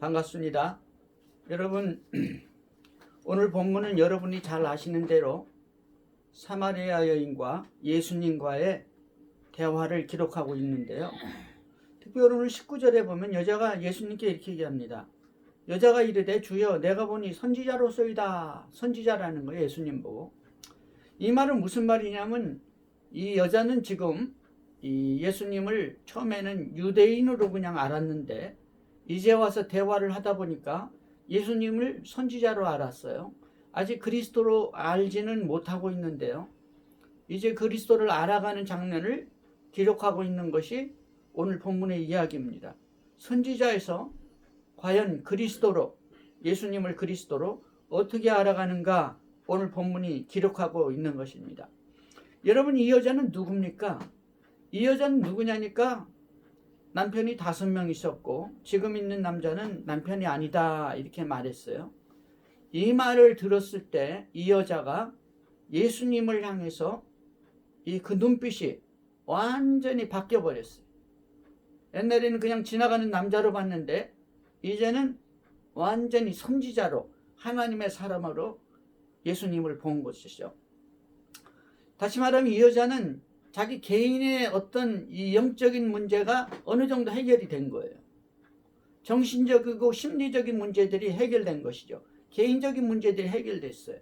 반갑습니다. 여러분, 오늘 본문은 여러분이 잘 아시는 대로 사마리아 여인과 예수님과의 대화를 기록하고 있는데요. 특별히 오늘 19절에 보면 여자가 예수님께 이렇게 얘기합니다. 여자가 이르되 주여 내가 보니 선지자로소이다. 선지자라는 거예요. 예수님 보고. 이 말은 무슨 말이냐면 이 여자는 지금 이 예수님을 처음에는 유대인으로 그냥 알았는데 이제 와서 대화를 하다 보니까 예수님을 선지자로 알았어요. 아직 그리스도로 알지는 못하고 있는데요. 이제 그리스도를 알아가는 장면을 기록하고 있는 것이 오늘 본문의 이야기입니다. 선지자에서 과연 그리스도로, 예수님을 그리스도로 어떻게 알아가는가 오늘 본문이 기록하고 있는 것입니다. 여러분, 이 여자는 누굽니까? 이 여자는 누구냐니까 남편이 5명 있었고 지금 있는 남자는 남편이 아니다 이렇게 말했어요. 이 말을 들었을 때 이 여자가 예수님을 향해서 그 눈빛이 완전히 바뀌어 버렸어요. 옛날에는 그냥 지나가는 남자로 봤는데 이제는 완전히 선지자로, 하나님의 사람으로 예수님을 본 것이죠. 다시 말하면 이 여자는 자기 개인의 어떤 이 영적인 문제가 어느 정도 해결이 된 거예요. 정신적이고 심리적인 문제들이 해결된 것이죠. 개인적인 문제들이 해결됐어요.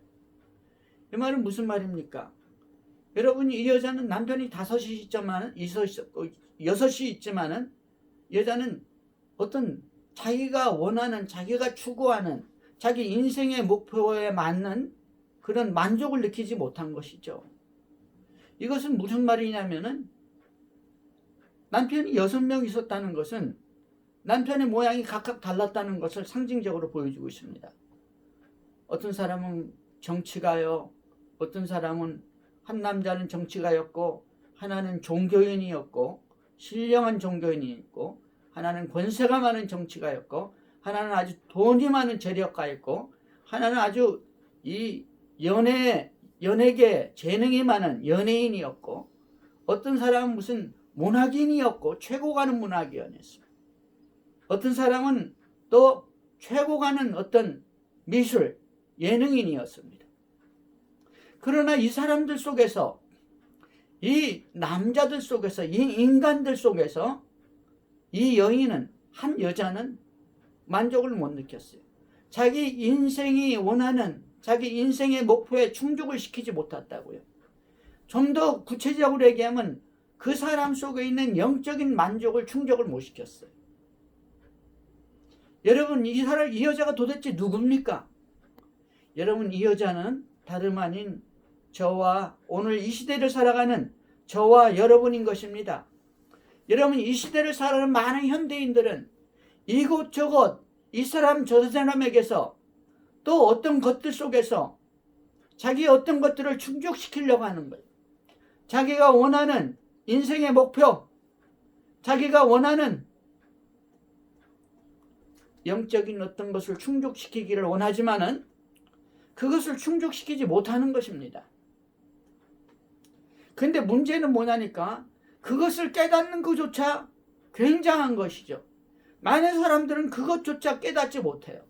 이 말은 무슨 말입니까? 여러분, 이 여자는 남편이 6이 있지만은 여자는 어떤 자기가 원하는, 자기가 추구하는 자기 인생의 목표에 맞는 그런 만족을 느끼지 못한 것이죠. 이것은 무슨 말이냐면은 남편이 6명 있었다는 것은 남편의 모양이 각각 달랐다는 것을 상징적으로 보여주고 있습니다. 어떤 사람은 정치가요, 어떤 사람은 한 남자는 정치가였고 하나는 종교인이었고 신령한 종교인이 있고 하나는 권세가 많은 정치가였고 하나는 아주 돈이 많은 재력가였고 하나는 아주 이 연예계 재능이 많은 연예인이었고 어떤 사람은 무슨 문학인이었고 최고 가는 문학인이었어요. 어떤 사람은 또 최고 가는 어떤 미술 예능인이었습니다. 그러나 이 사람들 속에서 이 남자들 속에서 이 인간들 속에서 이 여인은 한 여자는 만족을 못 느꼈어요. 자기 인생이 원하는 자기 인생의 목표에 충족을 시키지 못했다고요. 좀 더 구체적으로 얘기하면 그 사람 속에 있는 영적인 만족을 충족을 못 시켰어요. 여러분, 이 여자가 도대체 누굽니까? 여러분, 이 여자는 다름 아닌 저와 오늘 이 시대를 살아가는 저와 여러분인 것입니다. 여러분, 이 시대를 살아가는 많은 현대인들은 이곳저곳 이 사람 저 사람에게서 또 어떤 것들 속에서 자기 어떤 것들을 충족시키려고 하는 거예요. 자기가 원하는 인생의 목표, 자기가 원하는 영적인 어떤 것을 충족시키기를 원하지만은 그것을 충족시키지 못하는 것입니다. 근데 문제는 뭐냐니까 그것을 깨닫는 것조차 굉장한 것이죠. 많은 사람들은 그것조차 깨닫지 못해요.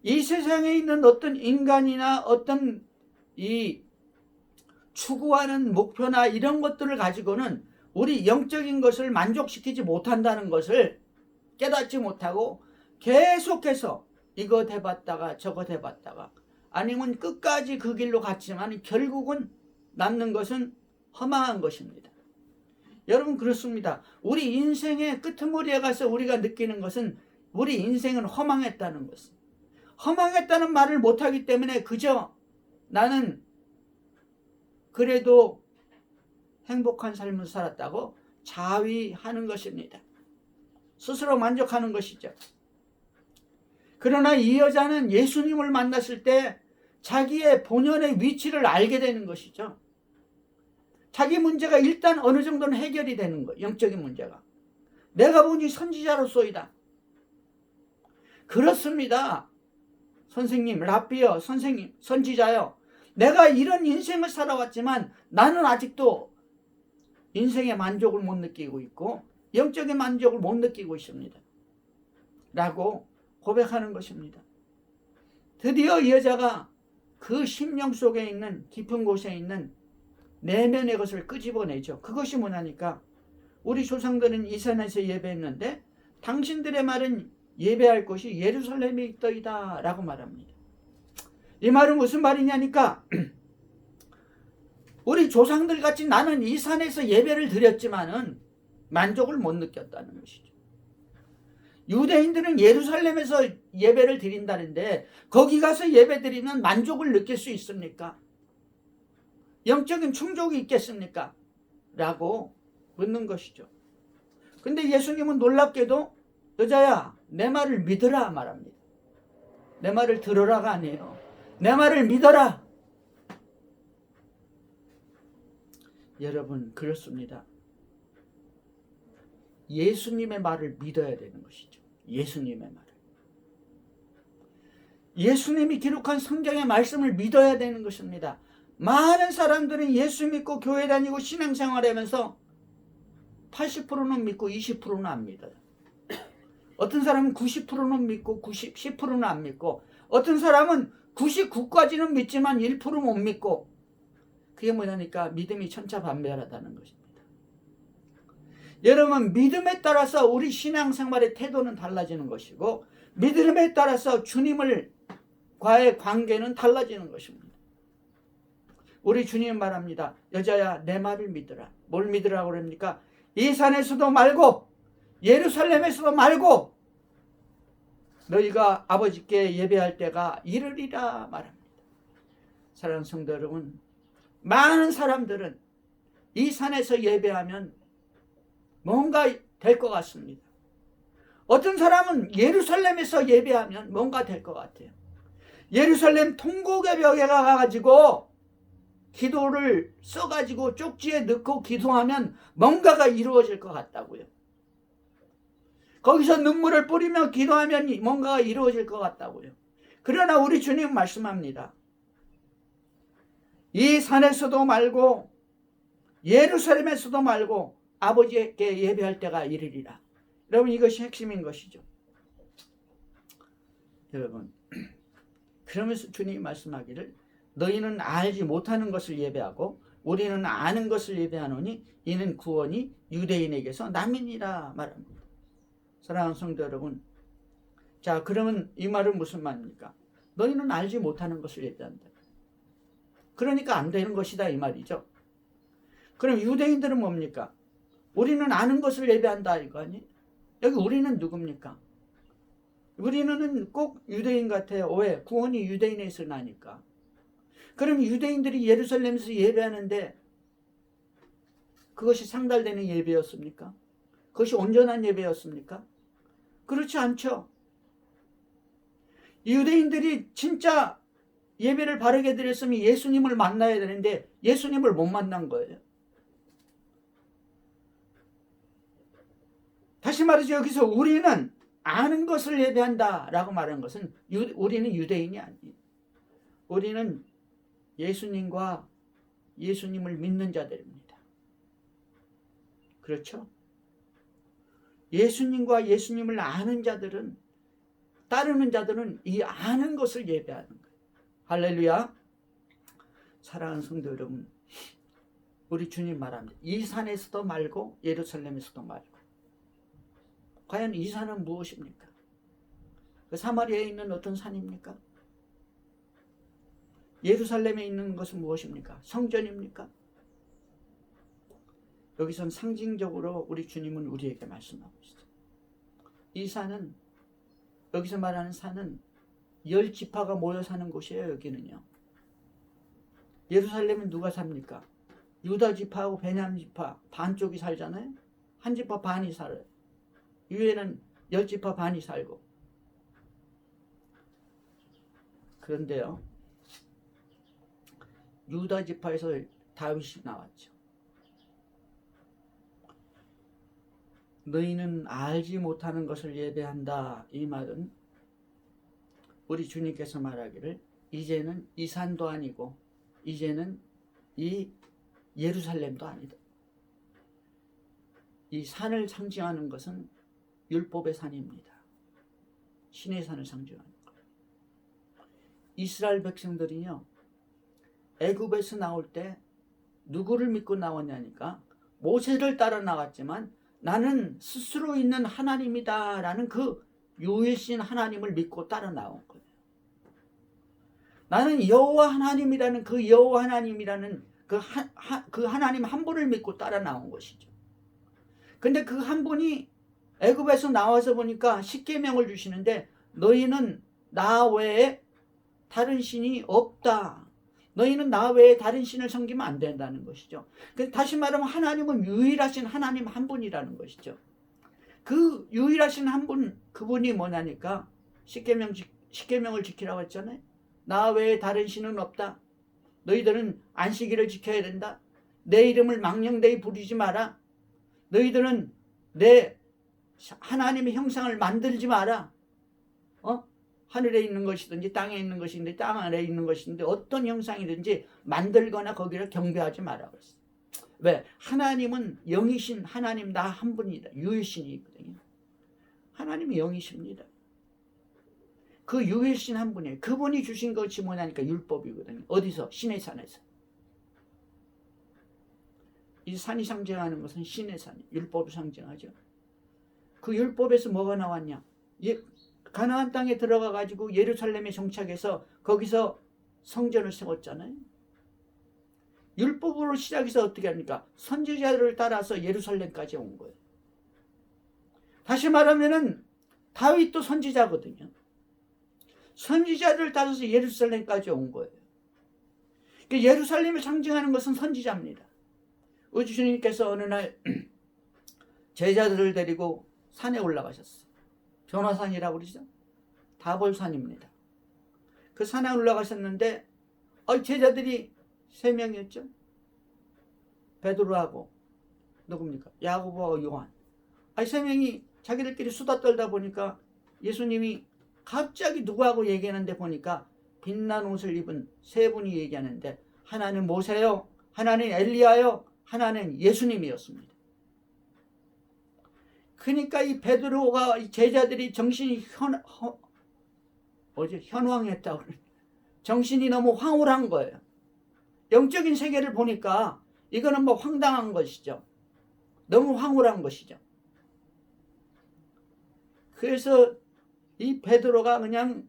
이 세상에 있는 어떤 인간이나 어떤 이 추구하는 목표나 이런 것들을 가지고는 우리 영적인 것을 만족시키지 못한다는 것을 깨닫지 못하고 계속해서 이것 해봤다가 저것 해봤다가 아니면 끝까지 그 길로 갔지만 결국은 남는 것은 허망한 것입니다. 여러분, 그렇습니다. 우리 인생의 끄트머리에 가서 우리가 느끼는 것은 우리 인생은 허망했다는 것입니다. 허망했다는 말을 못하기 때문에 그저 나는 그래도 행복한 삶을 살았다고 자위하는 것입니다. 스스로 만족하는 것이죠. 그러나 이 여자는 예수님을 만났을 때 자기의 본연의 위치를 알게 되는 것이죠. 자기 문제가 일단 어느 정도는 해결이 되는 거예요. 영적인 문제가. 내가 보니 선지자로소이다. 그렇습니다. 선생님, 랍비여, 선생님, 선지자여. 내가 이런 인생을 살아왔지만 나는 아직도 인생의 만족을 못 느끼고 있고 영적인 만족을 못 느끼고 있습니다. 라고 고백하는 것입니다. 드디어 이 여자가 그 심령 속에 있는 깊은 곳에 있는 내면의 것을 끄집어내죠. 그것이 뭐냐니까 우리 조상들은 이 산에서 예배했는데 당신들의 말은 예배할 곳이 예루살렘에 있더이다 라고 말합니다. 이 말은 무슨 말이냐니까 우리 조상들 같이 나는 이 산에서 예배를 드렸지만은 만족을 못 느꼈다는 것이죠. 유대인들은 예루살렘에서 예배를 드린다는데 거기 가서 예배 드리면 만족을 느낄 수 있습니까? 영적인 충족이 있겠습니까? 라고 묻는 것이죠. 근데 예수님은 놀랍게도 여자야 내 말을 믿으라 말합니다. 내 말을 들으라가 아니에요. 내 말을 믿어라. 여러분 그렇습니다. 예수님의 말을 믿어야 되는 것이죠. 예수님의 말을. 예수님이 기록한 성경의 말씀을 믿어야 되는 것입니다. 많은 사람들은 예수 믿고 교회 다니고 신앙생활하면서 80%는 믿고 20%는 안 믿어요. 어떤 사람은 90%는 믿고 10%는 안 믿고 어떤 사람은 99까지는 믿지만 1% 못 믿고 그게 뭐냐니까 믿음이 천차만별하다는 것입니다. 여러분 믿음에 따라서 우리 신앙생활의 태도는 달라지는 것이고 믿음에 따라서 주님과의 관계는 달라지는 것입니다. 우리 주님 말합니다. 여자야 내 말을 믿으라. 뭘 믿으라고 그럽니까? 이 산에서도 말고 예루살렘에서도 말고 너희가 아버지께 예배할 때가 이르리라 말합니다. 사랑하는 성도 여러분, 많은 사람들은 이 산에서 예배하면 뭔가 될 것 같습니다. 어떤 사람은 예루살렘에서 예배하면 뭔가 될 것 같아요. 예루살렘 통곡의 벽에 가가지고 기도를 써가지고 쪽지에 넣고 기도하면 뭔가가 이루어질 것 같다고요. 거기서 눈물을 뿌리며 기도하면 뭔가가 이루어질 것 같다고요. 그러나 우리 주님 말씀합니다. 이 산에서도 말고 예루살렘에서도 말고 아버지께 예배할 때가 이르리라. 여러분 이것이 핵심인 것이죠. 여러분 그러면서 주님이 말씀하기를 너희는 알지 못하는 것을 예배하고 우리는 아는 것을 예배하노니 이는 구원이 유대인에게서 남이니라 말합니다. 사랑하는 성도 여러분, 자 그러면 이 말은 무슨 말입니까? 너희는 알지 못하는 것을 예배한다. 그러니까 안 되는 것이다 이 말이죠. 그럼 유대인들은 뭡니까? 우리는 아는 것을 예배한다 이거 아니? 여기 우리는 누굽니까? 우리는 꼭 유대인 같아요. 왜? 구원이 유대인에서 나니까. 그럼 유대인들이 예루살렘에서 예배하는데 그것이 상달되는 예배였습니까? 그것이 온전한 예배였습니까? 그렇지 않죠. 유대인들이 진짜 예배를 바르게 드렸으면 예수님을 만나야 되는데 예수님을 못 만난 거예요. 다시 말해서 여기서 우리는 아는 것을 예배한다 라고 말하는 것은 우리는 유대인이 아니에요. 우리는 예수님과 예수님을 믿는 자들입니다. 그렇죠? 예수님과 예수님을 아는 자들은 따르는 자들은 이 아는 것을 예배하는 거예요. 할렐루야. 사랑하는 성도 여러분, 우리 주님 말합니다. 이 산에서도 말고 예루살렘에서도 말고. 과연 이 산은 무엇입니까? 그 사마리아에 있는 어떤 산입니까? 예루살렘에 있는 것은 무엇입니까? 성전입니까? 여기선 상징적으로 우리 주님은 우리에게 말씀하고 있어요. 이 산은 여기서 말하는 산은 10지파가 모여 사는 곳이에요. 여기는요. 예루살렘은 누가 삽니까? 유다 지파하고 베냐민 지파 반쪽이 살잖아요. 한 지파 반이 살아요. 위에는 10지파 반이 살고. 그런데요. 유다 지파에서 다윗이 나왔죠. 너희는 알지 못하는 것을 예배한다. 이 말은 우리 주님께서 말하기를 이제는 이 산도 아니고 이제는 이 예루살렘도 아니다. 이 산을 상징하는 것은 율법의 산입니다. 신의 산을 상징하는 거예요. 이스라엘 백성들이요, 애굽에서 나올 때 누구를 믿고 나왔냐니까 모세를 따라 나갔지만 나는 스스로 있는 하나님이다 라는 그 유일신 하나님을 믿고 따라 나온 거예요. 나는 여호와 하나님이라는 그 여호와 하나님이라는 그 하나님 한 분을 믿고 따라 나온 것이죠. 근데 그 한 분이 애굽에서 나와서 보니까 십계명을 주시는데 너희는 나 외에 다른 신이 없다. 너희는 나 외에 다른 신을 섬기면 안 된다는 것이죠. 다시 말하면 하나님은 유일하신 하나님 한 분이라는 것이죠. 그 유일하신 한 분, 그분이 뭐냐니까 십계명을 지키라고 했잖아요. 나 외에 다른 신은 없다. 너희들은 안식일을 지켜야 된다. 내 이름을 망령되이 부르지 마라. 너희들은 내 하나님의 형상을 만들지 마라. 하늘에 있는 것이든지 땅에 있는 것인데 땅 아래에 있는 것인데 어떤 형상이든지 만들거나 거기를 경배하지 마라 그랬어요. 왜? 하나님은 영이신 하나님 나 한 분이다. 유일신이거든요. 하나님이 영이십니다. 그 유일신 한 분이에요. 그분이 주신 것이 뭐냐니까 율법이거든요. 어디서? 신의 산에서. 이 산이 상징하는 것은 신의 산이 율법을 상징하죠. 그 율법에서 뭐가 나왔냐? 가나안 땅에 들어가 가지고 예루살렘에 정착해서 거기서 성전을 세웠잖아요. 율법으로 시작해서 어떻게 합니까? 선지자들을 따라서 예루살렘까지 온 거예요. 다시 말하면은 다윗도 선지자거든요. 선지자들을 따라서 예루살렘까지 온 거예요. 예루살렘을 상징하는 것은 선지자입니다. 우리 주님께서 어느 날 제자들을 데리고 산에 올라가셨어요. 변화산이라고 그러죠. 다볼산입니다. 그 산에 올라가셨는데 제자들이 3명이었죠. 베드로하고 누굽니까? 야고보와 요한. 3명이 자기들끼리 수다 떨다 보니까 예수님이 갑자기 누구하고 얘기하는데 보니까 빛난 옷을 입은 3분이 얘기하는데 하나는 모세요, 하나는 엘리야요, 하나는 예수님이었습니다. 그러니까 이 베드로가 이 제자들이 정신이 현황했다고 정신이 너무 황홀한 거예요. 영적인 세계를 보니까 이거는 뭐 황당한 것이죠. 너무 황홀한 것이죠. 그래서 이 베드로가 그냥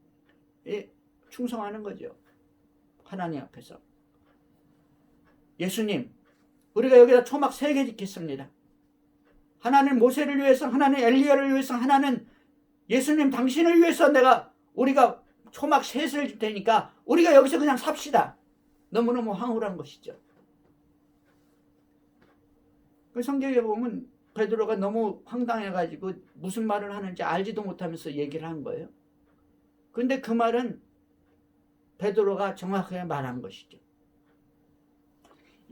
충성하는 거죠. 하나님 앞에서. 예수님, 우리가 여기다 초막 3개 짓겠습니다. 하나는 모세를 위해서, 하나는 엘리야를 위해서, 하나는 예수님 당신을 위해서 우리가 초막 3을 줄 테니까 우리가 여기서 그냥 삽시다. 너무너무 황홀한 것이죠. 그 성경에 보면 베드로가 너무 황당해가지고 무슨 말을 하는지 알지도 못하면서 얘기를 한 거예요. 근데 그 말은 베드로가 정확하게 말한 것이죠.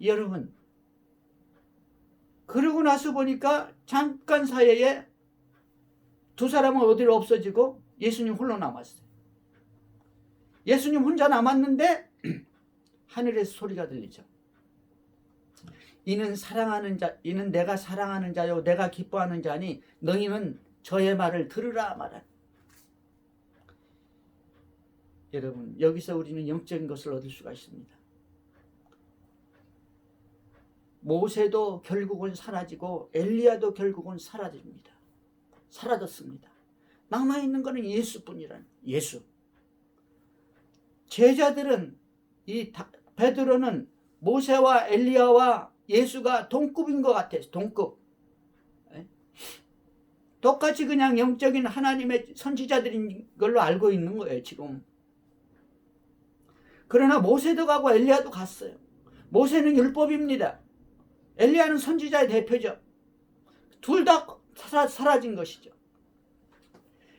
여러분, 그러고 나서 보니까 잠깐 사이에 2 사람은 어디로 없어지고 예수님 홀로 남았어요. 예수님 혼자 남았는데 하늘에서 소리가 들리죠. 이는 사랑하는 자, 이는 내가 사랑하는 자요 내가 기뻐하는 자니 너희는 저의 말을 들으라 말한. 여러분, 여기서 우리는 영적인 것을 얻을 수가 있습니다. 모세도 결국은 사라지고 엘리야도 결국은 사라집니다. 사라졌습니다. 남아있는 것은 예수뿐이라는 예수. 제자들은 베드로는 모세와 엘리야와 예수가 동급인 것 같아요. 동급. 똑같이 그냥 영적인 하나님의 선지자들인 걸로 알고 있는 거예요, 지금. 그러나 모세도 가고 엘리야도 갔어요. 모세는 율법입니다. 엘리야는 선지자의 대표죠. 둘 다 사라진 것이죠.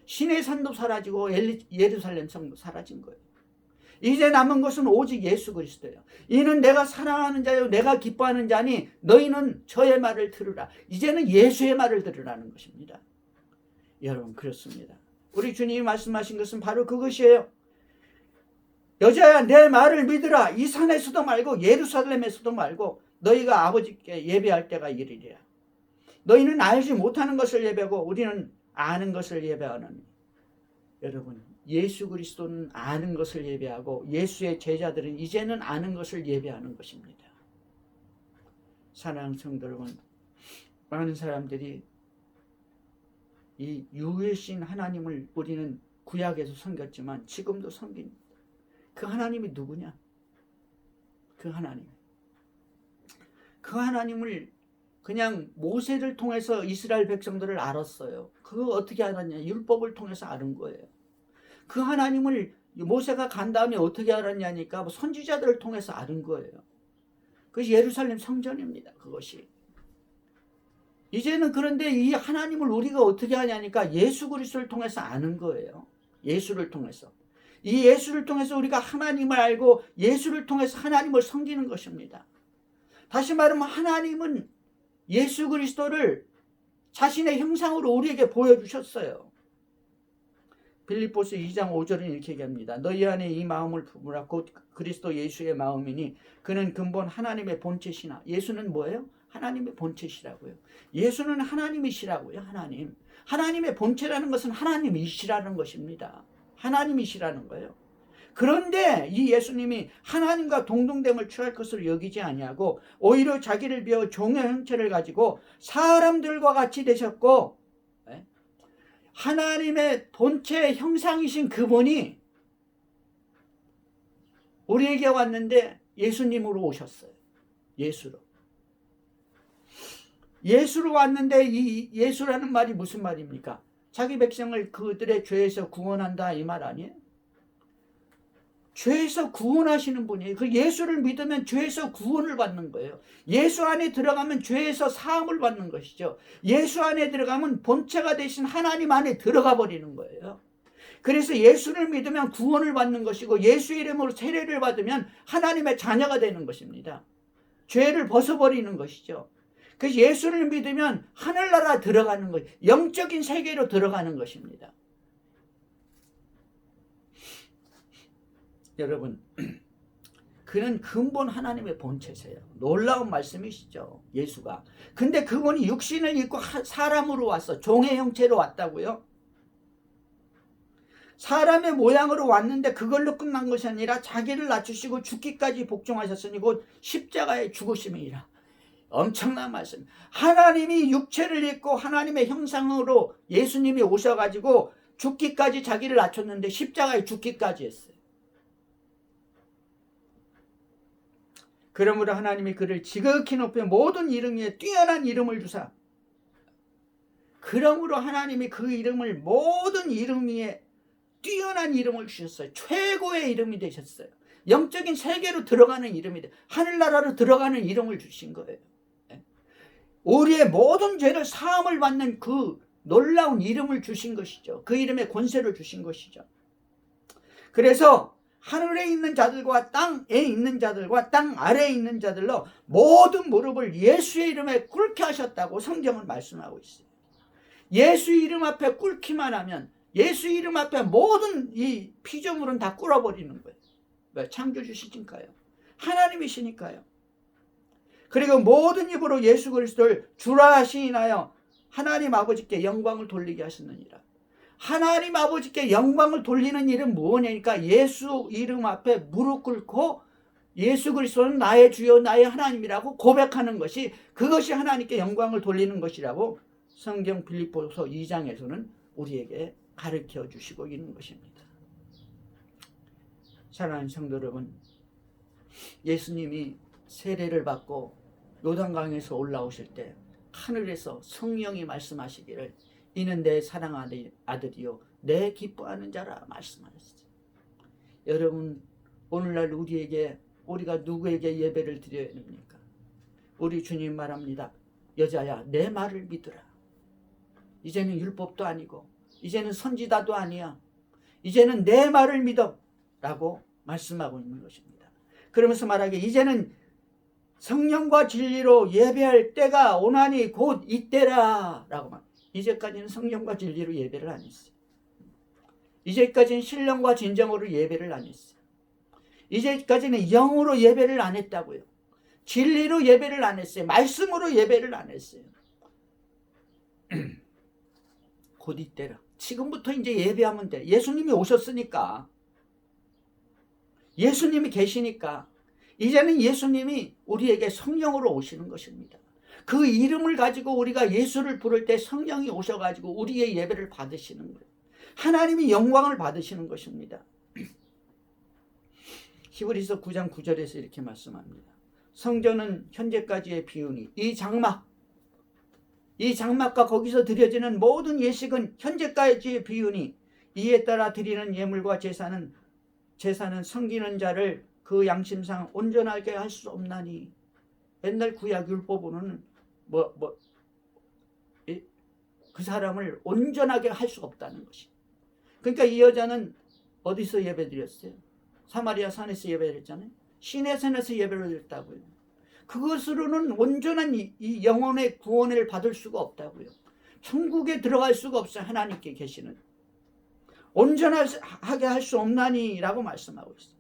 신의 산도 사라지고 예루살렘 성도 사라진 거예요. 이제 남은 것은 오직 예수 그리스도예요. 이는 내가 사랑하는 자요 내가 기뻐하는 자니 너희는 저의 말을 들으라. 이제는 예수의 말을 들으라는 것입니다. 여러분, 그렇습니다. 우리 주님이 말씀하신 것은 바로 그것이에요. 여자야, 내 말을 믿으라. 이 산에서도 말고 예루살렘에서도 말고 너희가 아버지께 예배할 때가 이르리라. 너희는 알지 못하는 것을 예배하고 우리는 아는 것을 예배하는. 여러분, 예수 그리스도는 아는 것을 예배하고 예수의 제자들은 이제는 아는 것을 예배하는 것입니다. 사랑하는 성도 여러분, 많은 사람들이 이 유일신 하나님을 우리는 구약에서 섬겼지만 지금도 섬깁니다. 그 하나님이 누구냐? 그 하나님을 그냥 모세를 통해서 이스라엘 백성들을 알았어요. 그거 어떻게 알았냐? 율법을 통해서 아는 거예요. 그 하나님을 모세가 간 다음에 어떻게 알았냐니까 선지자들을 통해서 아는 거예요. 그것이 예루살렘 성전입니다. 그것이. 이제는 그런데 이 하나님을 우리가 어떻게 하냐니까 예수 그리스도를 통해서 아는 거예요. 예수를 통해서. 이 예수를 통해서 우리가 하나님을 알고 예수를 통해서 하나님을 섬기는 것입니다. 다시 말하면 하나님은 예수 그리스도를 자신의 형상으로 우리에게 보여주셨어요. 빌립보서 2장 5절은 이렇게 얘기합니다. 너희 안에 이 마음을 품으라. 곧 그리스도 예수의 마음이니 그는 근본 하나님의 본체시나. 예수는 뭐예요? 하나님의 본체시라고요. 예수는 하나님이시라고요. 하나님의 본체라는 것은 하나님이시라는 것입니다. 하나님이시라는 거예요. 그런데 이 예수님이 하나님과 동등됨을 취할 것을 여기지 아니하고 오히려 자기를 비워 종의 형체를 가지고 사람들과 같이 되셨고, 하나님의 본체의 형상이신 그분이 우리에게 왔는데 예수님으로 오셨어요. 예수로 왔는데 이 예수라는 말이 무슨 말입니까? 자기 백성을 그들의 죄에서 구원한다 이 말 아니에요? 죄에서 구원하시는 분이에요. 그 예수를 믿으면 죄에서 구원을 받는 거예요. 예수 안에 들어가면 죄에서 사함을 받는 것이죠. 예수 안에 들어가면 본체가 되신 하나님 안에 들어가 버리는 거예요. 그래서 예수를 믿으면 구원을 받는 것이고 예수 이름으로 세례를 받으면 하나님의 자녀가 되는 것입니다. 죄를 벗어버리는 것이죠. 그래서 예수를 믿으면 하늘나라 들어가는 것, 영적인 세계로 들어가는 것입니다. 여러분, 그는 근본 하나님의 본체세요. 놀라운 말씀이시죠, 예수가. 근데 그분이 육신을 입고 사람으로 왔어. 종의 형체로 왔다고요? 사람의 모양으로 왔는데 그걸로 끝난 것이 아니라 자기를 낮추시고 죽기까지 복종하셨으니 곧 십자가의 죽으심이라. 엄청난 말씀. 하나님이 육체를 입고 하나님의 형상으로 예수님이 오셔가지고 죽기까지 자기를 낮췄는데 십자가에 죽기까지 했어요. 그러므로 하나님이 그를 지극히 높여 모든 이름 위에 뛰어난 이름을 주사. 그러므로 하나님이 그 이름을 모든 이름 위에 뛰어난 이름을 주셨어요. 최고의 이름이 되셨어요. 영적인 세계로 들어가는 이름이 돼. 하늘나라로 들어가는 이름을 주신 거예요. 우리의 모든 죄를 사함을 받는 그 놀라운 이름을 주신 것이죠. 그 이름의 권세를 주신 것이죠. 그래서 하늘에 있는 자들과 땅에 있는 자들과 땅 아래에 있는 자들로 모든 무릎을 예수의 이름에 꿇게 하셨다고 성경은 말씀하고 있어요. 예수 이름 앞에 꿇기만 하면 예수 이름 앞에 모든 이 피조물은 다 꿇어버리는 거예요. 왜? 창조주시니까요. 하나님이시니까요. 그리고 모든 입으로 예수 그리스도를 주라 시인하여 하나님 아버지께 영광을 돌리게 하셨느니라. 하나님 아버지께 영광을 돌리는 일은 뭐냐니까 예수 이름 앞에 무릎 꿇고 예수 그리스도는 나의 주여 나의 하나님이라고 고백하는 것이, 그것이 하나님께 영광을 돌리는 것이라고 성경 빌립보서 2장에서는 우리에게 가르쳐 주시고 있는 것입니다. 사랑하는 성도 여러분, 예수님이 세례를 받고 요단강에서 올라오실 때 하늘에서 성령이 말씀하시기를 이는 내 사랑하는 아들이요 내 기뻐하는 자라 말씀하셨어요. 여러분, 오늘날 우리가 누구에게 예배를 드려야 됩니까? 우리 주님 말합니다. 여자야 내 말을 믿으라. 이제는 율법도 아니고 이제는 선지자도 아니야. 이제는 내 말을 믿어 라고 말씀하고 있는 것입니다. 그러면서 말하기에 이제는 성령과 진리로 예배할 때가 오나니 곧 이때라 라고 말. 이제까지는 성령과 진리로 예배를 안 했어요. 이제까지는 신령과 진정으로 예배를 안 했어요. 이제까지는 영으로 예배를 안 했다고요. 진리로 예배를 안 했어요. 말씀으로 예배를 안 했어요. 곧 이때라. 지금부터 이제 예배하면 돼. 예수님이 오셨으니까. 예수님이 계시니까. 이제는 예수님이 우리에게 성령으로 오시는 것입니다. 그 이름을 가지고 우리가 예수를 부를 때 성령이 오셔가지고 우리의 예배를 받으시는 거예요. 하나님이 영광을 받으시는 것입니다. 히브리서 9장 9절에서 이렇게 말씀합니다. 성전은 현재까지의 비유니 이 장막과 거기서 드려지는 모든 예식은 현재까지의 비유니 이에 따라 드리는 예물과 제사는 섬기는 자를 그 양심상 온전하게 할 수 없나니. 옛날 구약 율법으로는 그 사람을 온전하게 할 수 없다는 것이. 그러니까 이 여자는 어디서 예배드렸어요? 사마리아 산에서 예배드렸잖아요. 시내산에서 예배를 드렸다고요. 그것으로는 온전한 이 영혼의 구원을 받을 수가 없다고요. 천국에 들어갈 수가 없어요. 하나님께 계시는. 온전하게 할 수 없나니 라고 말씀하고 있어요.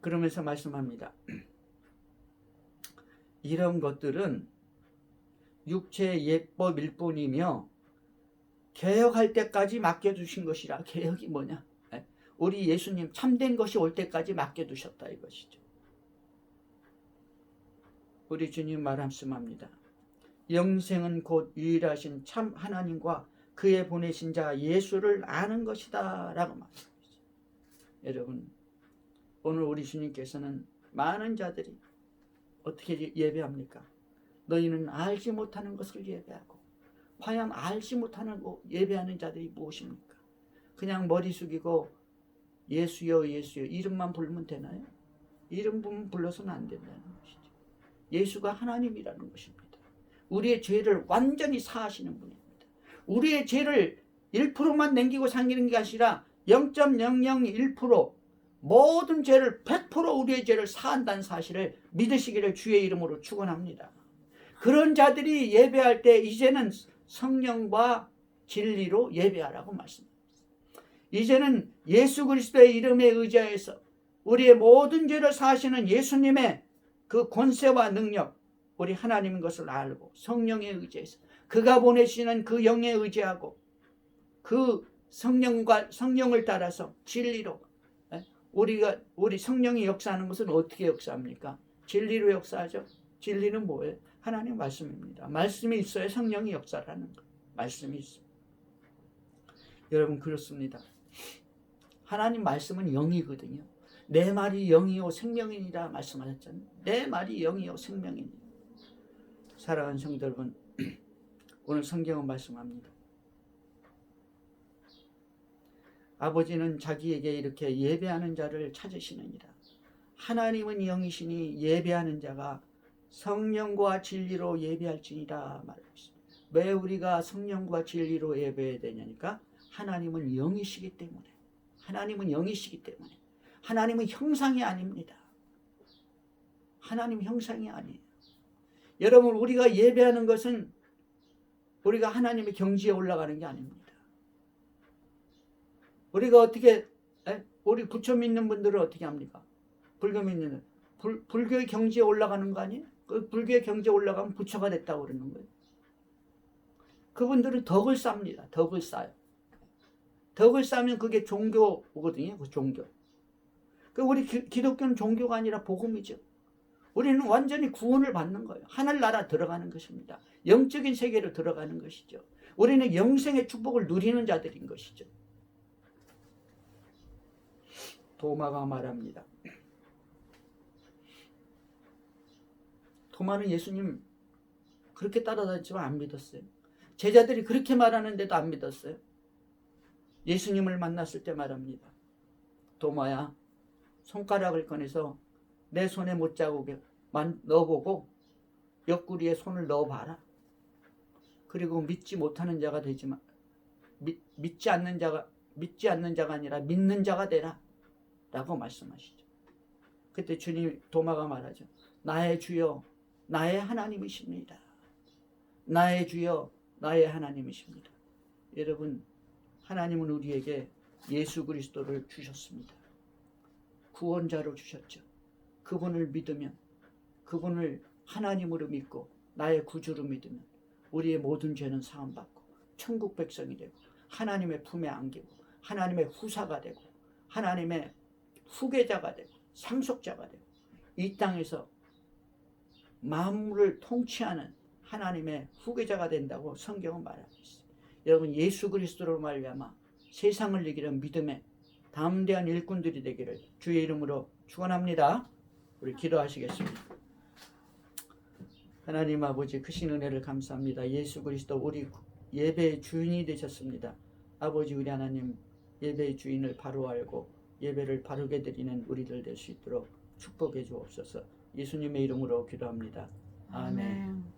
그러면서 말씀합니다. 이런 것들은 육체의 예법일 뿐이며 개혁할 때까지 맡겨두신 것이라. 개혁이 뭐냐? 우리 예수님 참된 것이 올 때까지 맡겨두셨다 이것이죠. 우리 주님 말씀합니다. 영생은 곧 유일하신 참 하나님과 그의 보내신 자 예수를 아는 것이다 라고 말씀합니다. 여러분, 오늘 우리 주님께서는 많은 자들이 어떻게 예배합니까? 너희는 알지 못하는 것을 예배하고. 과연 알지 못하는 예배하는 자들이 무엇입니까? 그냥 머리 숙이고 예수여 예수여 이름만 부르면 되나요? 이름 불러서는 안 된다는 것이죠. 예수가 하나님이라는 것입니다. 우리의 죄를 완전히 사하시는 분입니다. 우리의 죄를 1%만 남기고 상기는 게 아니라 0.001% 모든 죄를 100% 우리의 죄를 사한다는 사실을 믿으시기를 주의 이름으로 축원합니다. 그런 자들이 예배할 때 이제는 성령과 진리로 예배하라고 말씀합니다. 이제는 예수 그리스도의 이름에 의지하여서 우리의 모든 죄를 사하시는 예수님의 그 권세와 능력, 우리 하나님인 것을 알고 성령에 의지해서 그가 보내시는 그 영에 의지하고 그 성령을 따라서 진리로. 우리 성령이 역사하는 것은 어떻게 역사합니까? 진리로 역사하죠. 진리는 뭐예요? 하나님 말씀입니다. 말씀이 있어야 성령이 역사하는 것. 말씀이 있어요. 여러분, 그렇습니다. 하나님 말씀은 영이거든요. 내 말이 영이요 생명이니라 말씀하셨잖아요. 내 말이 영이요 생명이니. 사랑하는 성도 여러분, 오늘 성경은 말씀합니다. 아버지는 자기에게 이렇게 예배하는 자를 찾으시느니라. 하나님은 영이시니 예배하는 자가 성령과 진리로 예배할지니라 말하고 있습니다. 왜 우리가 성령과 진리로 예배해야 되냐니까 하나님은 영이시기 때문에. 하나님은 영이시기 때문에. 하나님은 형상이 아닙니다. 하나님 형상이 아니에요. 여러분, 우리가 예배하는 것은 우리가 하나님의 경지에 올라가는 게 아닙니다. 우리가 어떻게, 우리 부처 믿는 분들은 어떻게 합니까? 불교 믿는 불교의 경지에 올라가는 거 아니에요? 그 불교의 경지에 올라가면 부처가 됐다고 그러는 거예요. 그분들은 덕을 쌓습니다. 덕을 쌓아요. 덕을 쌓으면 그게 종교거든요. 그 종교. 그 우리 기독교는 종교가 아니라 복음이죠. 우리는 완전히 구원을 받는 거예요. 하늘나라 들어가는 것입니다. 영적인 세계로 들어가는 것이죠. 우리는 영생의 축복을 누리는 자들인 것이죠. 도마가 말합니다. 도마는 예수님 그렇게 따라다녔지만 안 믿었어요. 제자들이 그렇게 말하는데도 안 믿었어요. 예수님을 만났을 때 말합니다. 도마야, 손가락을 꺼내서 내 손에 못자국에만 넣어보고 옆구리에 손을 넣어봐라. 그리고 믿지 못하는 자가 되지만 믿지 않는 자가 아니라 믿는 자가 되라 라고 말씀하시죠. 그때 주님, 도마가 말하죠. 나의 주여 나의 하나님이십니다. 나의 주여 나의 하나님이십니다. 여러분, 하나님은 우리에게 예수 그리스도를 주셨습니다. 구원자로 주셨죠. 그분을 믿으면, 그분을 하나님으로 믿고 나의 구주로 믿으면 우리의 모든 죄는 사함받고 천국 백성이 되고 하나님의 품에 안기고 하나님의 후사가 되고 하나님의 후계자가 되고 상속자가 되고 이 땅에서 만물을 통치하는 하나님의 후계자가 된다고 성경은 말하고 있어요. 여러분 예수 그리스도로 말미암아 세상을 이기는 믿음의 담대한 일꾼들이 되기를 주의 이름으로 축원합니다. 우리 기도하시겠습니다. 하나님 아버지 크신 은혜를 감사합니다. 예수 그리스도 우리 예배의 주인이 되셨습니다. 아버지 우리 하나님 예배의 주인을 바로 알고 예배를 바르게 드리는 우리들 될 수 있도록 축복해 주옵소서. 예수님의 이름으로 기도합니다. 아멘.